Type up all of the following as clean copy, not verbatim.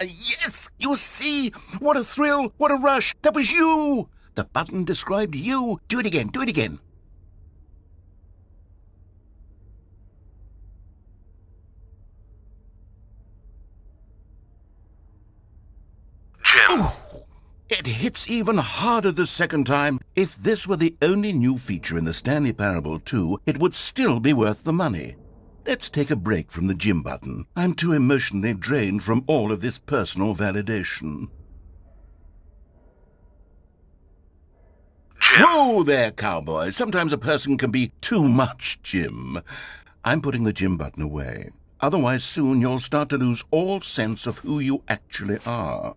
Yes, you see? What a thrill, what a rush. That was you. The button described you. Do it again, do it again. Jim. Ooh, it hits even harder the second time. If this were the only new feature in the Stanley Parable 2, it would still be worth the money. Let's take a break from the Jim button. I'm too emotionally drained from all of this personal validation. Jim. Whoa there, cowboy. Sometimes a person can be too much, Jim. I'm putting the Jim button away. Otherwise, soon you'll start to lose all sense of who you actually are.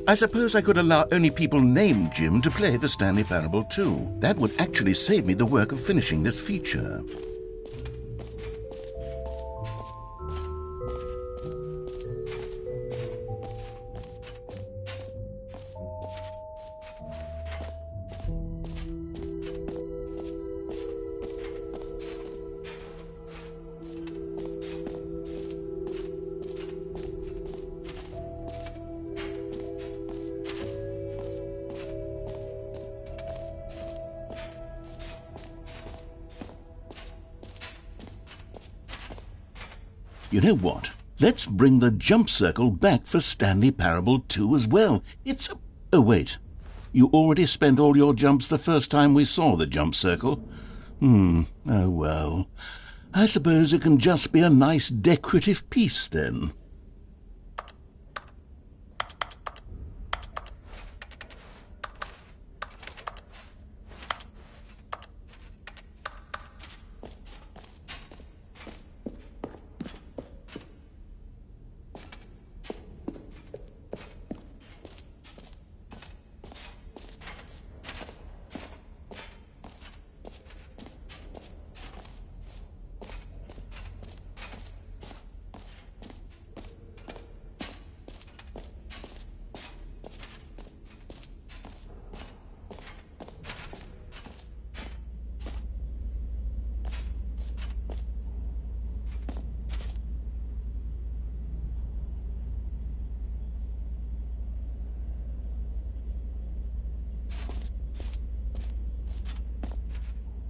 I suppose I could allow only people named Jim to play the Stanley Parable 2. That would actually save me the work of finishing this feature. You know what? Let's bring the jump circle back for Stanley Parable 2 as well. It's a... Oh, wait. You already spent all your jumps the first time we saw the jump circle? Oh, well. I suppose it can just be a nice decorative piece, then.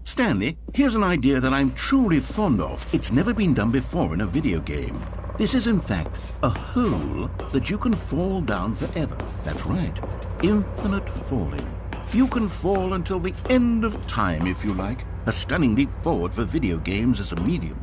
Stanley, here's an idea that I'm truly fond of. It's never been done before in a video game. This is, in fact, a hole that you can fall down forever. That's right. Infinite falling. You can fall until the end of time, if you like. A stunning leap forward for video games as a medium.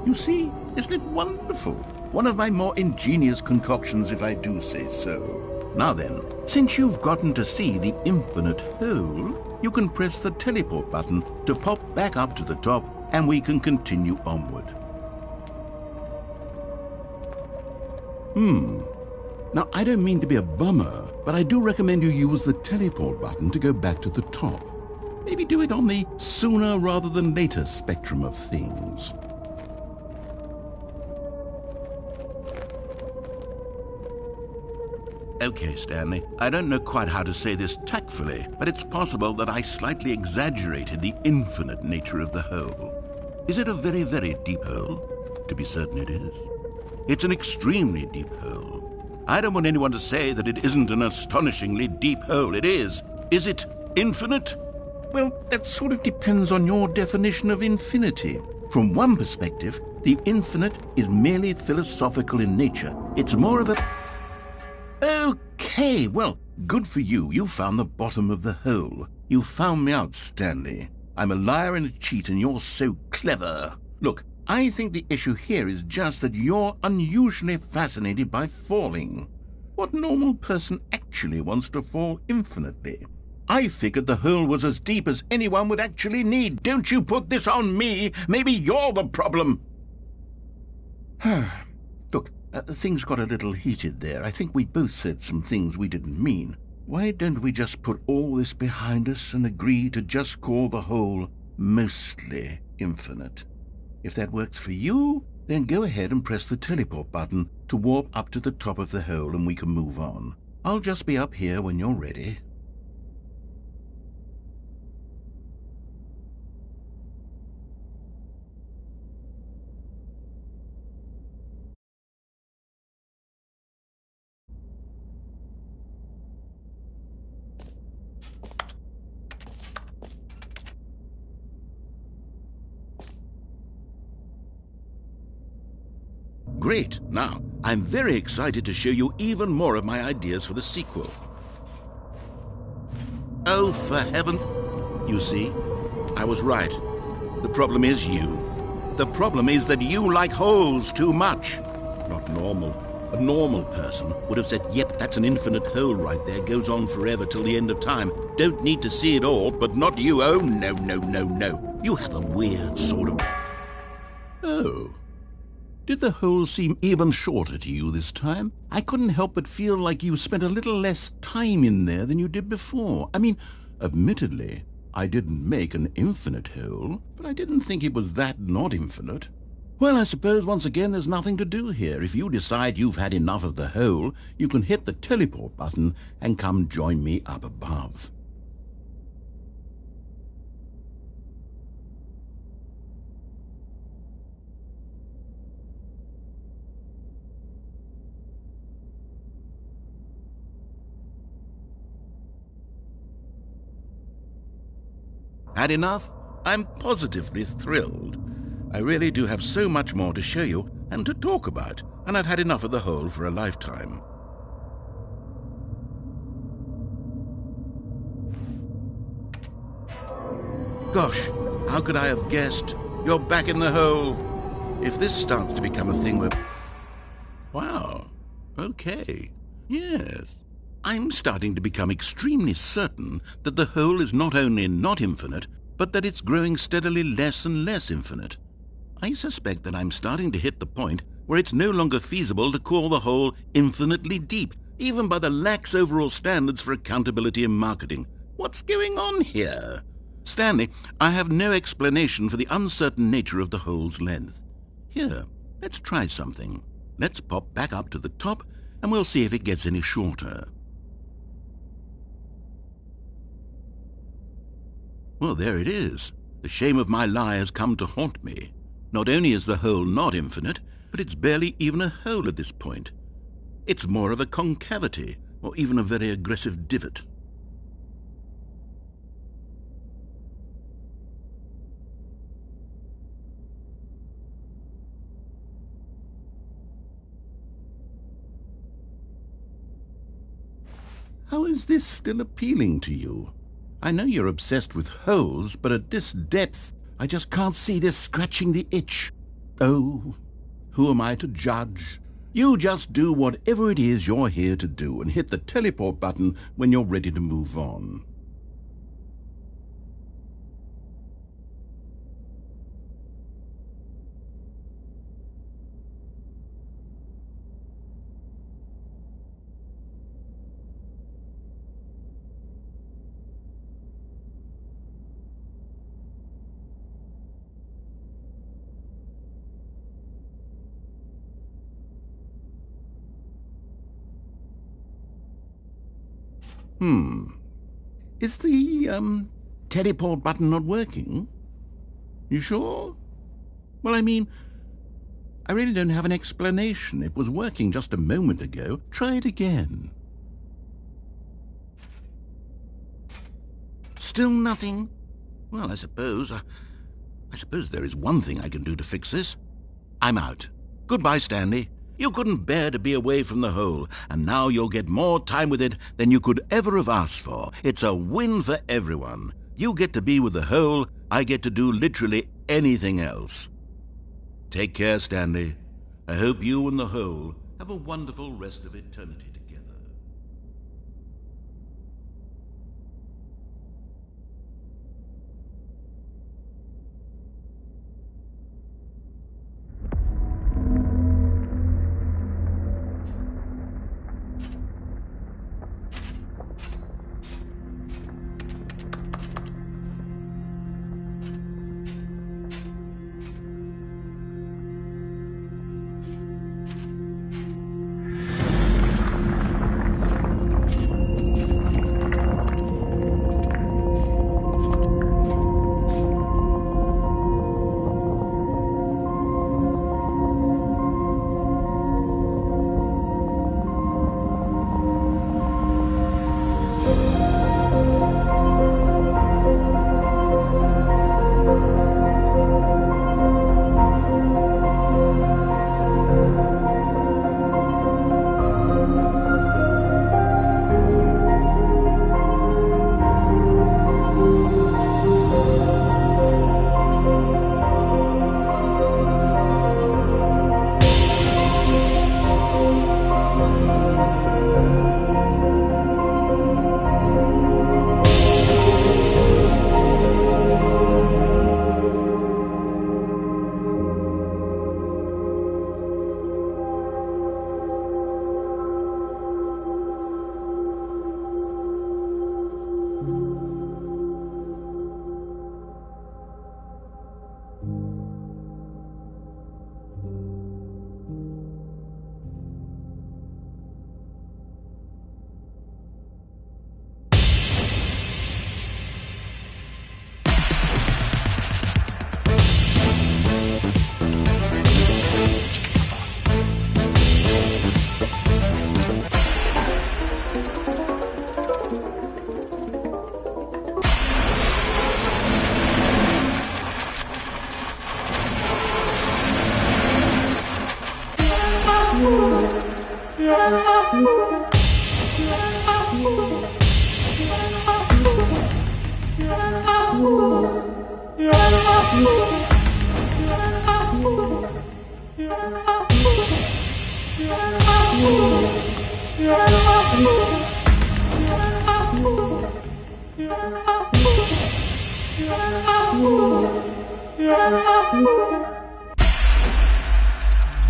You see, isn't it wonderful? One of my more ingenious concoctions, if I do say so. Now then, since you've gotten to see the infinite hole, you can press the teleport button to pop back up to the top, and we can continue onward. Now, I don't mean to be a bummer, but I do recommend you use the teleport button to go back to the top. Maybe do it on the sooner rather than later spectrum of things. Okay, Stanley, I don't know quite how to say this tactfully, but it's possible that I slightly exaggerated the infinite nature of the hole. Is it a very, very deep hole? To be certain it is. It's an extremely deep hole. I don't want anyone to say that it isn't an astonishingly deep hole. It is. Is it infinite? Well, that sort of depends on your definition of infinity. From one perspective, the infinite is merely philosophical in nature. It's more of a... Okay, well, good for you. You found the bottom of the hole. You found me out, Stanley. I'm a liar and a cheat, and you're so clever. Look, I think the issue here is just that you're unusually fascinated by falling. What normal person actually wants to fall infinitely? I figured the hole was as deep as anyone would actually need. Don't you put this on me. Maybe you're the problem. Look, things got a little heated there. I think we both said some things we didn't mean. Why don't we just put all this behind us and agree to just call the hole mostly infinite? If that works for you, then go ahead and press the teleport button to warp up to the top of the hole and we can move on. I'll just be up here when you're ready. Great. Now, I'm very excited to show you even more of my ideas for the sequel. Oh, for heaven... You see, I was right. The problem is you. The problem is that you like holes too much. Not normal. A normal person would have said, yep, that's an infinite hole right there, goes on forever till the end of time. Don't need to see it all, but not you. Oh, no, no, no, no. You have a weird sort of... Oh. Did the hole seem even shorter to you this time? I couldn't help but feel like you spent a little less time in there than you did before. I mean, admittedly, I didn't make an infinite hole, but I didn't think it was that not infinite. Well, I suppose once again there's nothing to do here. If you decide you've had enough of the hole, you can hit the teleport button and come join me up above. Had enough? I'm positively thrilled. I really do have so much more to show you and to talk about, and I've had enough of the hole for a lifetime. Gosh, how could I have guessed? You're back in the hole. If this starts to become a thing where... Wow, okay, yes. I'm starting to become extremely certain that the hole is not only not infinite, but that it's growing steadily less and less infinite. I suspect that I'm starting to hit the point where it's no longer feasible to call the hole infinitely deep, even by the lax overall standards for accountability and marketing. What's going on here? Stanley, I have no explanation for the uncertain nature of the hole's length. Here, let's try something. Let's pop back up to the top, and we'll see if it gets any shorter. Well, there it is. The shame of my lie has come to haunt me. Not only is the hole not infinite, but it's barely even a hole at this point. It's more of a concavity, or even a very aggressive divot. How is this still appealing to you? I know you're obsessed with holes, but at this depth, I just can't see this scratching the itch. Oh, who am I to judge? You just do whatever it is you're here to do and hit the teleport button when you're ready to move on. Is the, teleport button not working? You sure? Well, I mean, I really don't have an explanation. It was working just a moment ago. Try it again. Still nothing? Well, I suppose there is one thing I can do to fix this. I'm out. Goodbye, Stanley. You couldn't bear to be away from the hole, and now you'll get more time with it than you could ever have asked for. It's a win for everyone. You get to be with the hole, I get to do literally anything else. Take care, Stanley. I hope you and the hole have a wonderful rest of eternity together.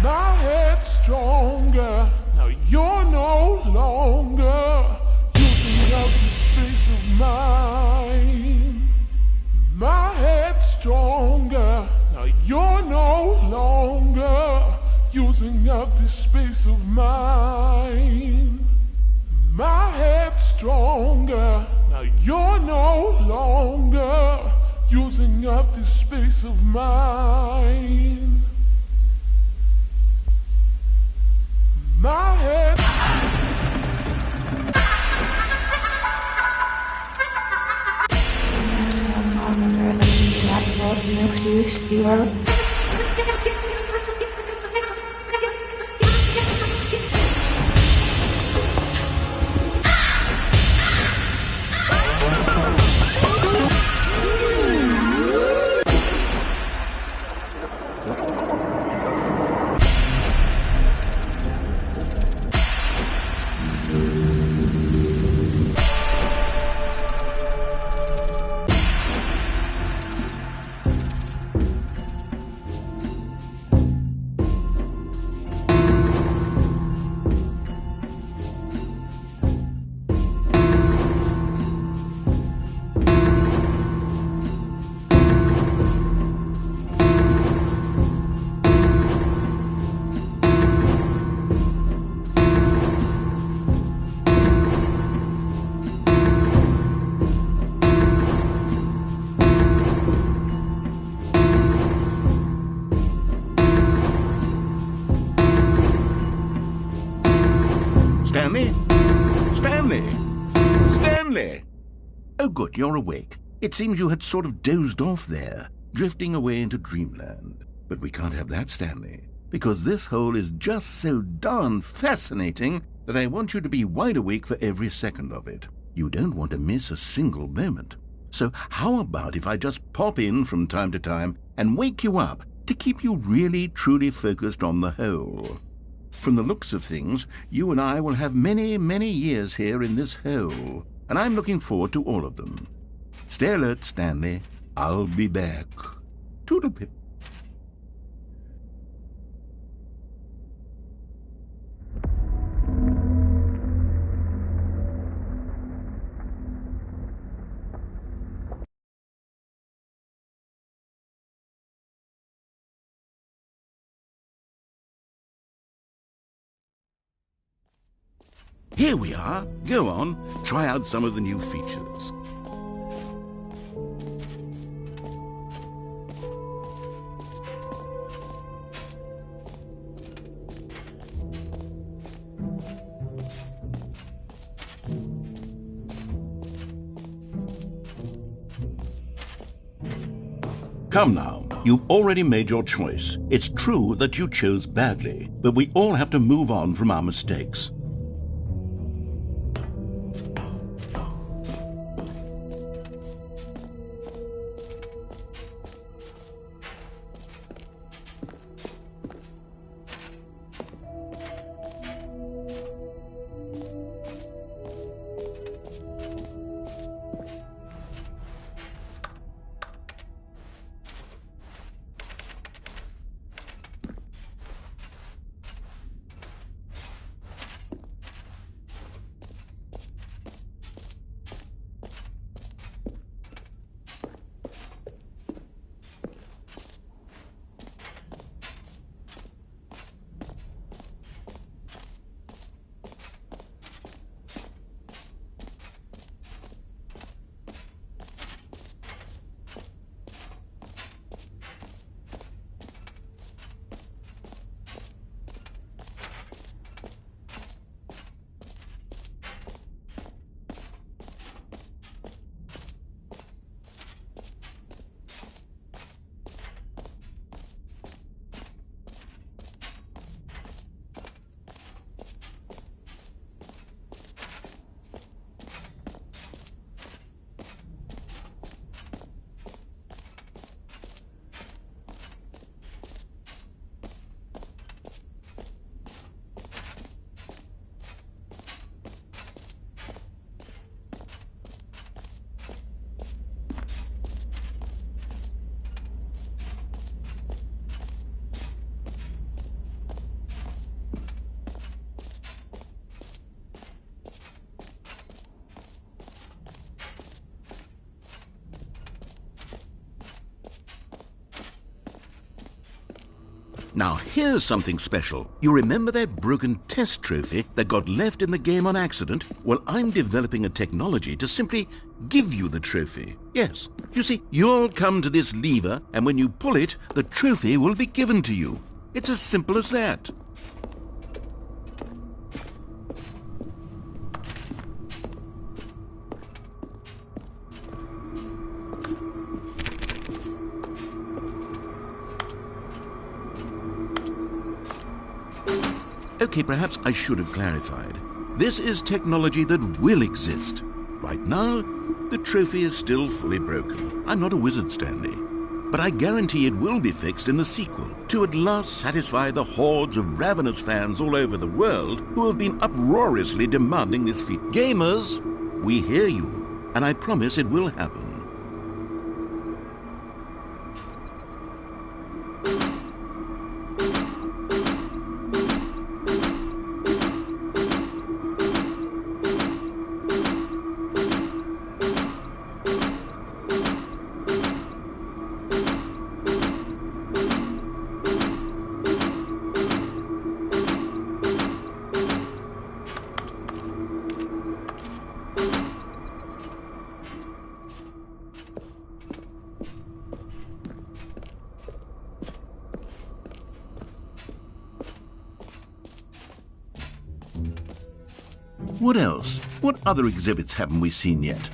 My head's stronger, now you're no longer using up the space of mine. My head's stronger, now you're no longer using up the space of mine. My head's stronger, now you're no longer using up the space of mine. My head. Oh, good, you're awake. It seems you had sort of dozed off there, drifting away into dreamland. But we can't have that, Stanley, because this hole is just so darn fascinating that I want you to be wide awake for every second of it. You don't want to miss a single moment. So how about if I just pop in from time to time and wake you up to keep you really, truly focused on the hole? From the looks of things, you and I will have many, many years here in this hole, and I'm looking forward to all of them. Stay alert, Stanley. I'll be back. Toodle-pip. Here we are. Go on, try out some of the new features. Come now, you've already made your choice. It's true that you chose badly, but we all have to move on from our mistakes. Now, here's something special. You remember that broken test trophy that got left in the game on accident? Well, I'm developing a technology to simply give you the trophy. Yes. You see, you'll come to this lever, and when you pull it, the trophy will be given to you. It's as simple as that. Okay, perhaps I should have clarified. This is technology that will exist. Right now, the trophy is still fully broken. I'm not a wizard, Stanley. But I guarantee it will be fixed in the sequel to at last satisfy the hordes of ravenous fans all over the world who have been uproariously demanding this feat. Gamers, we hear you, and I promise it will happen. What else? What other exhibits haven't we seen yet?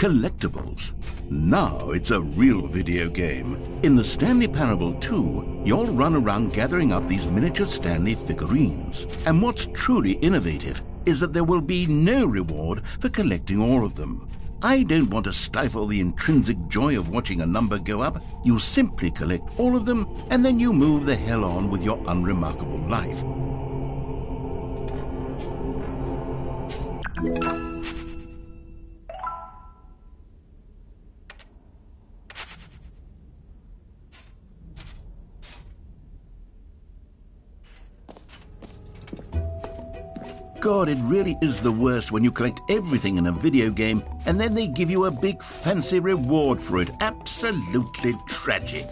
collectibles. Now it's a real video game. In the Stanley Parable 2, you'll run around gathering up these miniature Stanley figurines. And what's truly innovative is that there will be no reward for collecting all of them. I don't want to stifle the intrinsic joy of watching a number go up. You simply collect all of them, and then you move the hell on with your unremarkable life. God, it really is the worst when you collect everything in a video game and then they give you a big fancy reward for it. Absolutely tragic.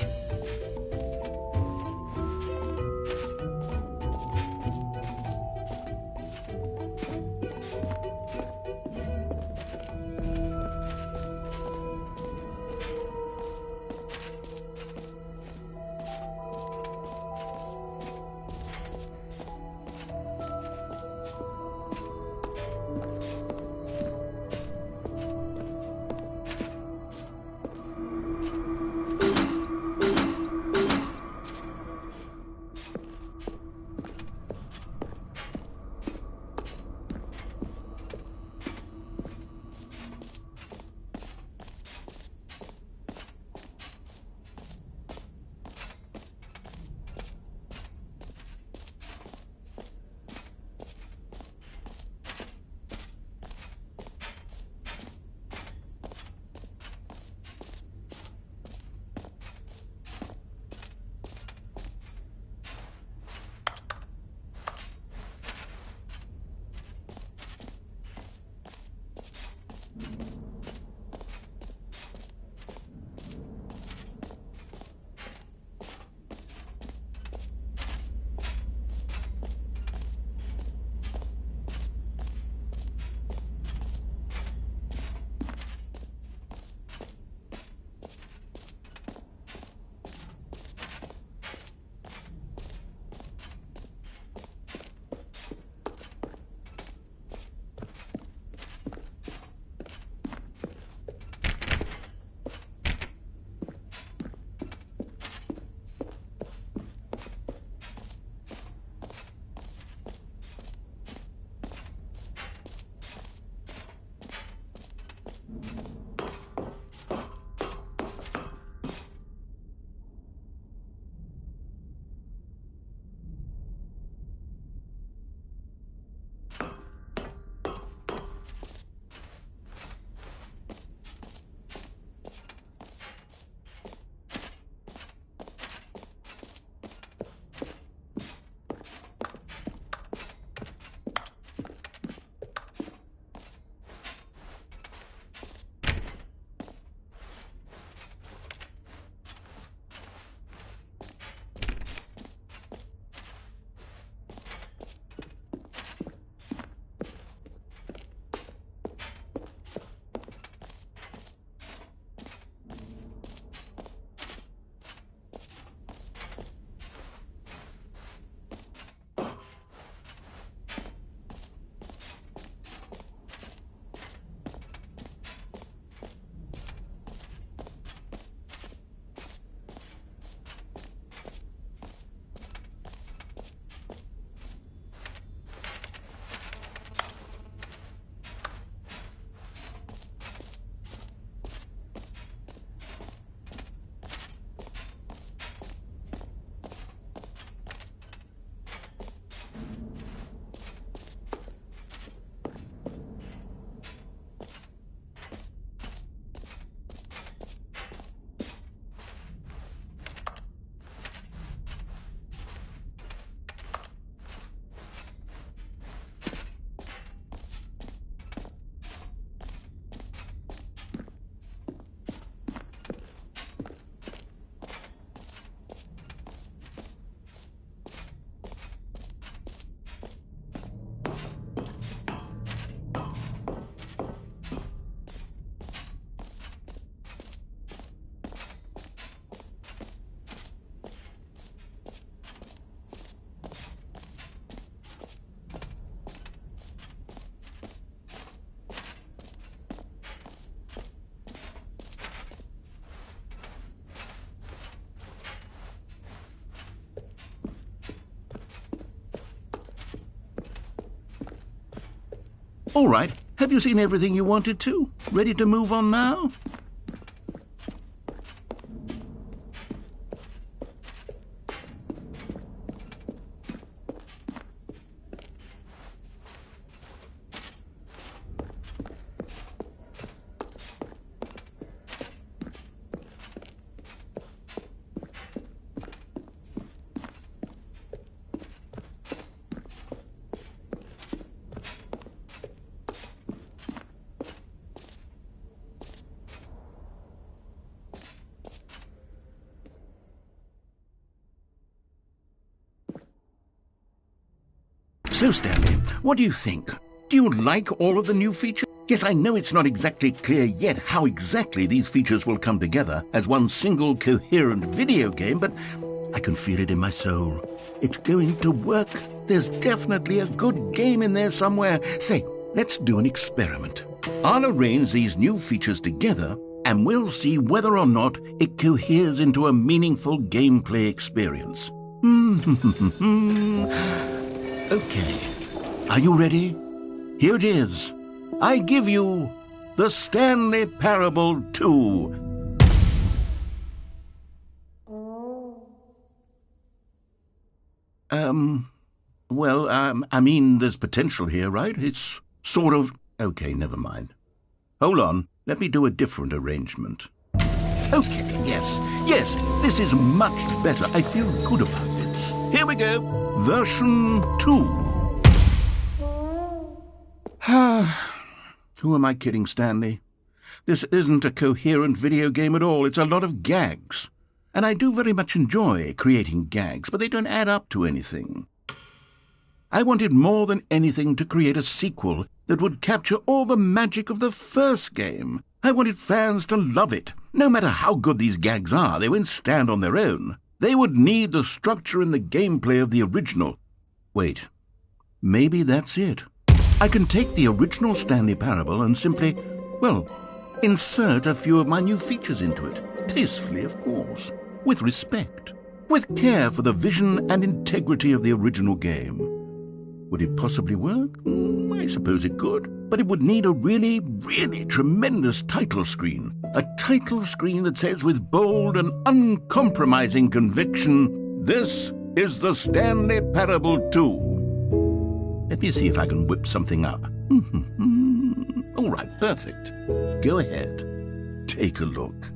All right, have you seen everything you wanted to? Ready to move on now? So, Stanley, what do you think? Do you like all of the new features? Yes, I know it's not exactly clear yet how exactly these features will come together as one single coherent video game, but I can feel it in my soul. It's going to work. There's definitely a good game in there somewhere. Say, let's do an experiment. I'll arrange these new features together, and we'll see whether or not it coheres into a meaningful gameplay experience. Okay, are you ready? Here it is. I give you the Stanley Parable 2. I mean, there's potential here, right? It's sort of... Okay, never mind. Hold on, let me do a different arrangement. Okay, yes, this is much better. I feel good about this. Here we go. Version 2. Who am I kidding, Stanley? This isn't a coherent video game at all. It's a lot of gags. And I do very much enjoy creating gags, but they don't add up to anything. I wanted more than anything to create a sequel that would capture all the magic of the first game. I wanted fans to love it. No matter how good these gags are, they won't stand on their own. They would need the structure and the gameplay of the original. Wait, maybe that's it. I can take the original Stanley Parable and simply, well, insert a few of my new features into it. Tastefully, of course. With respect. With care for the vision and integrity of the original game. Would it possibly work? I suppose it could. But it would need a really, really tremendous title screen. A title screen that says with bold and uncompromising conviction, "This is the Stanley Parable 2. Let me see if I can whip something up. All right, perfect. Go ahead. Take a look.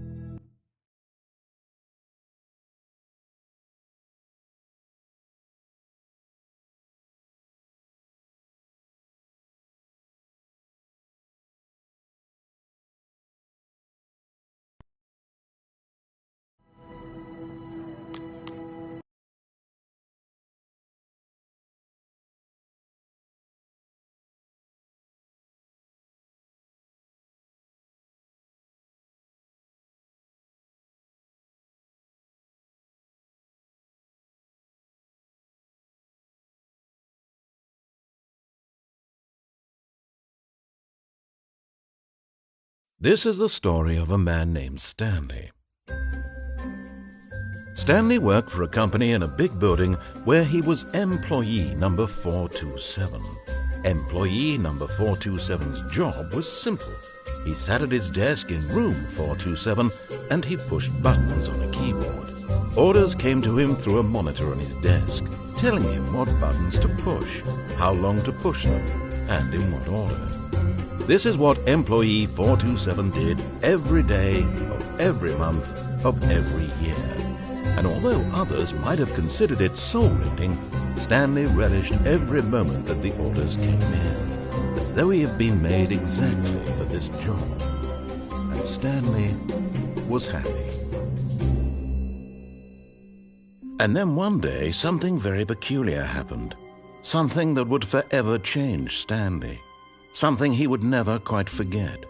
This is the story of a man named Stanley. Stanley worked for a company in a big building where he was employee number 427. Employee number 427's job was simple. He sat at his desk in room 427 and he pushed buttons on a keyboard. Orders came to him through a monitor on his desk, telling him what buttons to push, how long to push them, and in what order. This is what employee 427 did every day of every month of every year. And although others might have considered it soul-rending, Stanley relished every moment that the orders came in, as though he had been made exactly for this job. And Stanley was happy. And then one day, something very peculiar happened. Something that would forever change Stanley. Something he would never quite forget.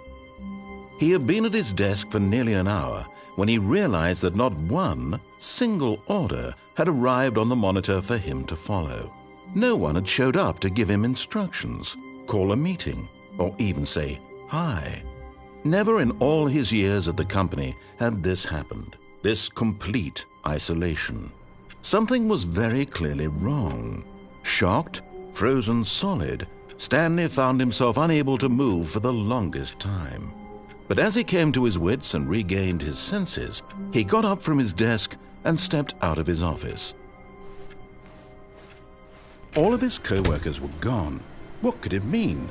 He had been at his desk for nearly an hour when he realized that not one single order had arrived on the monitor for him to follow. No one had showed up to give him instructions, call a meeting, or even say hi. Never in all his years at the company had this happened, this complete isolation. Something was very clearly wrong. Shocked, frozen solid, Stanley found himself unable to move for the longest time. But as he came to his wits and regained his senses, he got up from his desk and stepped out of his office. All of his co-workers were gone. What could it mean?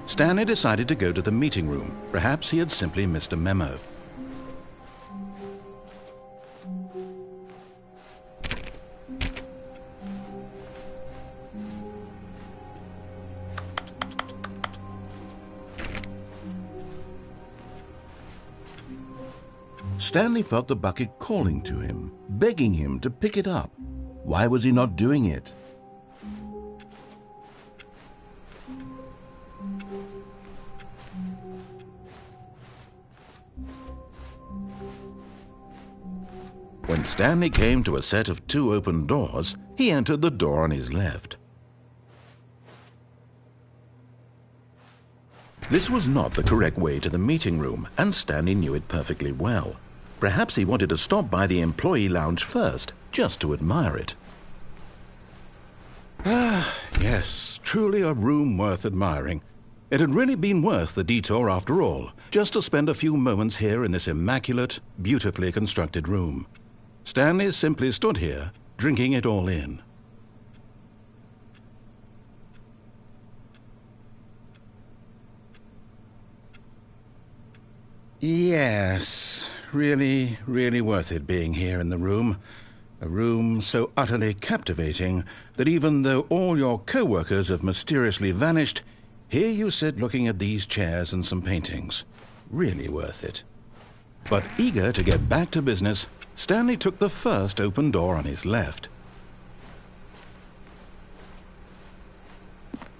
Stanley decided to go to the meeting room. Perhaps he had simply missed a memo. Stanley felt the bucket calling to him, begging him to pick it up. Why was he not doing it? When Stanley came to a set of 2 open doors, he entered the door on his left. This was not the correct way to the meeting room, and Stanley knew it perfectly well. Perhaps he wanted to stop by the employee lounge first, just to admire it. Yes, truly a room worth admiring. It had really been worth the detour after all, just to spend a few moments here in this immaculate, beautifully constructed room. Stanley simply stood here, drinking it all in. Yes, really worth it being here in the room. A room so utterly captivating that even though all your co-workers have mysteriously vanished, here you sit looking at these chairs and some paintings. Really worth it. But eager to get back to business, Stanley took the first open door on his left.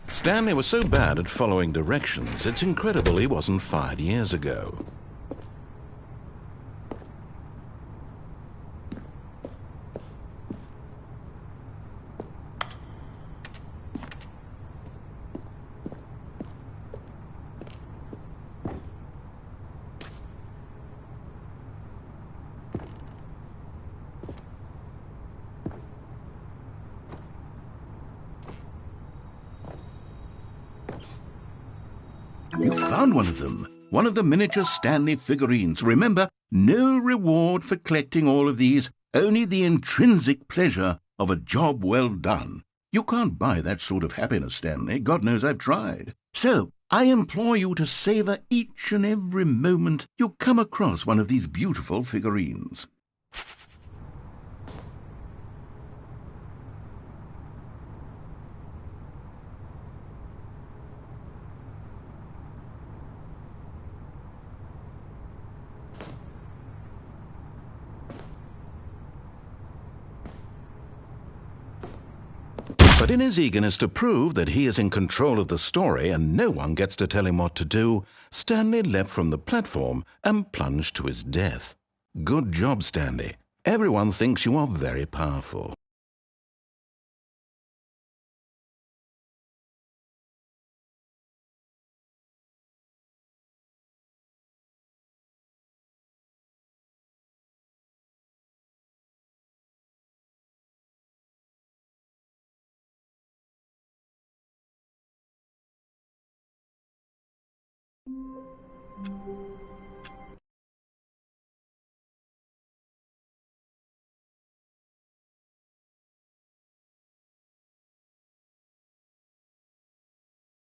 Stanley was so bad at following directions, it's incredible he wasn't fired years ago. You found one of them. One of the miniature Stanley figurines. Remember, no reward for collecting all of these, only the intrinsic pleasure of a job well done. You can't buy that sort of happiness, Stanley. God knows I've tried. So, I implore you to savor each and every moment you come across one of these beautiful figurines. But in his eagerness to prove that he is in control of the story and no one gets to tell him what to do, Stanley leapt from the platform and plunged to his death. Good job, Stanley. Everyone thinks you are very powerful.